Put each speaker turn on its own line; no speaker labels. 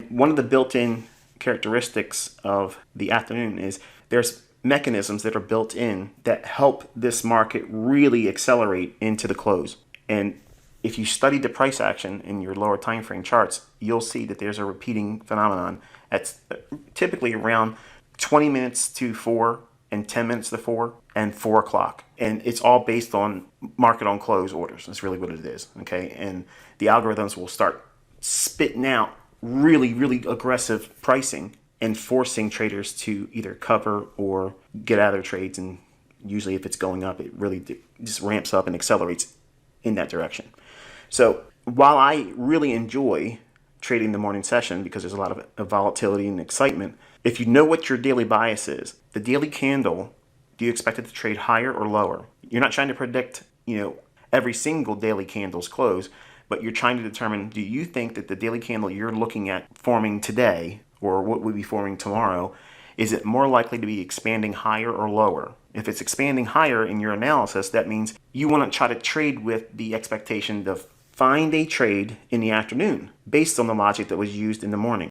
one of the built-in characteristics of the afternoon is there's mechanisms that are built in that help this market really accelerate into the close. And if you study the price action in your lower time frame charts, you'll see that there's a repeating phenomenon at typically around 20 minutes to 4 and 10 minutes to 4 and 4 o'clock. And it's all based on market on close orders. That's really what it is. Okay. And the algorithms will start spitting out really, really aggressive pricing and forcing traders to either cover or get out of their trades. And usually if it's going up, it really just ramps up and accelerates in that direction. So while I really enjoy trading the morning session because there's a lot of volatility and excitement, if you know what your daily bias is, the daily candle, do you expect it to trade higher or lower? You're not trying to predict, every single daily candle's close, but you're trying to determine, do you think that the daily candle you're looking at forming today or what would be forming tomorrow, is it more likely to be expanding higher or lower? If it's expanding higher in your analysis, that means you want to try to trade with the expectation to find a trade in the afternoon based on the logic that was used in the morning.